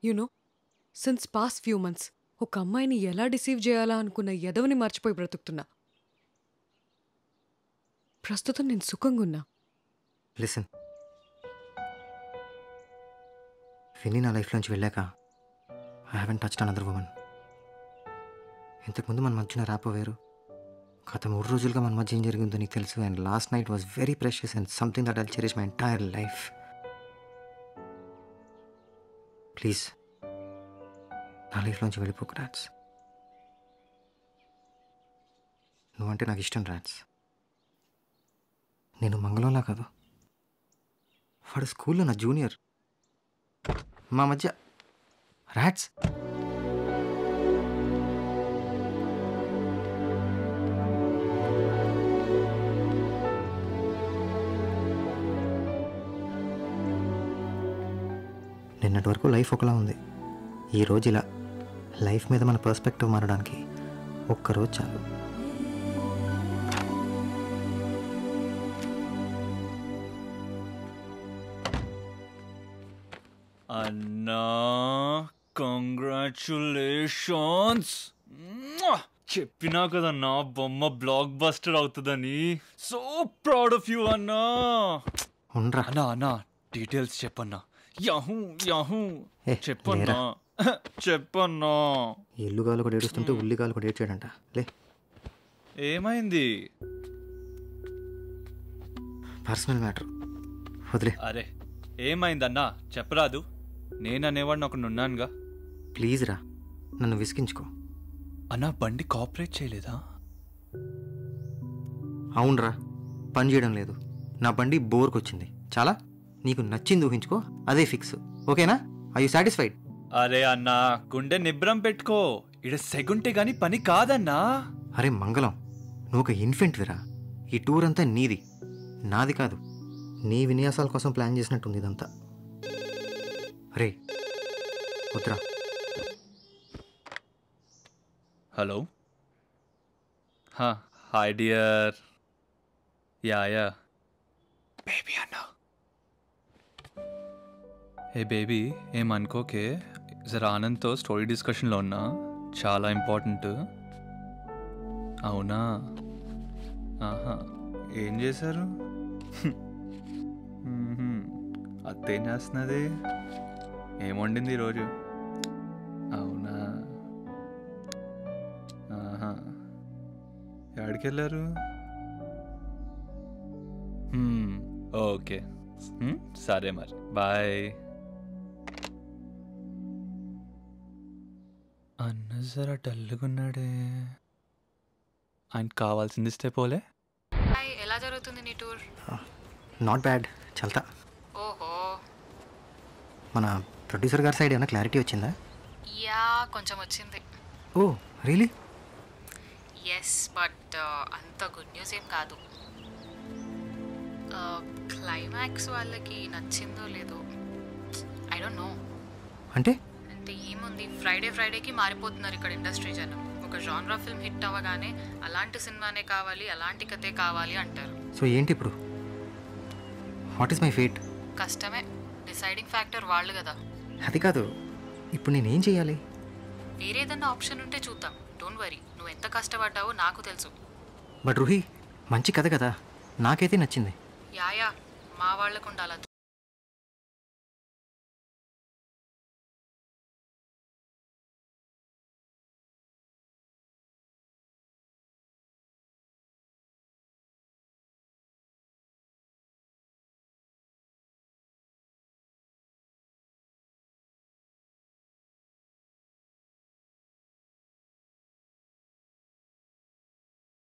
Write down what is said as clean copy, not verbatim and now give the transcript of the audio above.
You know since past few months ఒక అమ్మాయిని ఎలా డిసీవ్ చేయాలా అనుకున్న ఎదవని మర్చిపోయి బ్రతుకుతున్నా. ప్రస్తుతం నేను సుఖంగా ఉన్నా. లిసన్, విని నా లైఫ్లోంచి వెళ్ళాక I haven't touched another women. ఇంతకుముందు మన మధ్యన ర్యాపో వేరు. గత 3 రోజులుగా మన మధ్య ఏం జరిగిందో నీకు తెలుసు. And last night was very precious and something that I'll cherish my entire life. Please నా లైఫ్లోంచి వెళ్ళిపోకు రాట్స్. నువ్వంటే నాకు ఇష్టం రాట్స్. నేను మంగళంలా కాదు, వాడు స్కూల్లో నా జూనియర్. మా మధ్య రాట్స్. నిన్నటి వరకు లైఫ్ ఒకలా ఉంది. ఈరోజు ఇలా లైఫ్ మీద మన పర్స్పెక్టివ్ మారడానికి ఒక్కరోజు చాలు. అన్నా కంగ్రాచులేషన్స్. చెప్పినా కదన్నా బొమ్మ బ్లాక్ బస్టర్ అవుతుందని. సో ప్రౌడ్ ఆఫ్ యూ అన్నా. ఉండరా అన్నా అన్నా డీటెయిల్స్ చెప్పన్నా. యాహూ యాహూ ఏ, చెప్పన్నా చెప్పన్నా. ఇల్లుగాలు కూడా ఏడుస్తుంటే ఉల్లిగాలు కూడా ఏడ్చాడంట. లే, ఏమైంది? పర్సనల్ మ్యాటర్ వదిలే. అరే ఏమైందన్నా చెప్పరాదు. నేననేవాడిని ఒకడు ఉన్నానుగా. ప్లీజ్ రా, నన్ను విసిగించుకో. అన్నా బండి కోఆపరేట్ చేయలేదా? అవునరా, పని చేయడం లేదు. నా బండి బోర్కొచ్చింది. చాలా నీకు నచ్చింది ఊహించుకో, అదే ఫిక్స్. ఓకేనా? I you satisfied? అరే అన్నా గుండె నిబ్రం పెట్టుకో. ఇడ సెగుంటే గాని పని కాదన్నా. అరే మంగళం, నువ్వు ఒక ఇన్ఫెంట్ విరా. ఈ టూర్ అంతా నీది, నాది కాదు. నీ విన్యాసాల కోసం ప్లాన్ చేసినట్టుంది ఇదంతా. అరే వద్దురా. Hello, hi dear. Yeah baby అన్నా. ఏ బేబీ ఏమనుకోకే, జర ఆనంద్తో స్టోరీ డిస్కషన్లో ఉన్నా. చాలా ఇంపార్టెంట్. అవునా? ఆహా, ఏం చేశారు? అత్తేం చేస్తున్నది? ఏం వండింది ఈరోజు? అవునా? ఆహా, ఎక్కడికి వెళ్ళారు? ఓకే సరే మరి బాయ్. అన్న జరా డల్లుగున్నాడే. ఆయనకు కావాల్సింది ఇస్తే పోలే. ఎలా జరుగుతుంది నీ టూర్? Not bad, చల్తా. ఓహో, మన ప్రొడ్యూసర్ గారి సైడ్ ఏమైనా క్లారిటీ వచ్చిందా? యా కొంచెం వచ్చింది. Oh really? ఎస్, బట్ అంత గుడ్ న్యూస్ ఏం కాదు. క్లైమాక్స్ వాళ్ళకి నచ్చిందో లేదో, ఐ డోంట్ నో. అంటే ఏముంది, ఫ్రైడేకి మారిపోతున్నారు ఇక్కడ ఇండస్ట్రీ జనం. ఒక జాన్రా ఫిల్మ్ హిట్ అవ్వగానే అలాంటి సినిమానే కావాలి, అలాంటి కథే కావాలి అంటారు. సో ఏంటి ఇప్పుడు? What is my fate? కష్టమే, డిసైడింగ్ ఫ్యాక్టర్ వాళ్ళు కదా. అది కాదు, ఇప్పుడు నేనేం చేయాలి? వేరేదన్నా ఆప్షన్ ఉంటే చూద్దాం. డోంట్ వరీ, నువ్వు ఎంత కష్టపడ్డావో నాకు తెలుసు. బట్ రుహి, మంచి కథ కదా, నాకైతే నచ్చింది. యాయా, మా వాళ్ళకు ఉండాలి.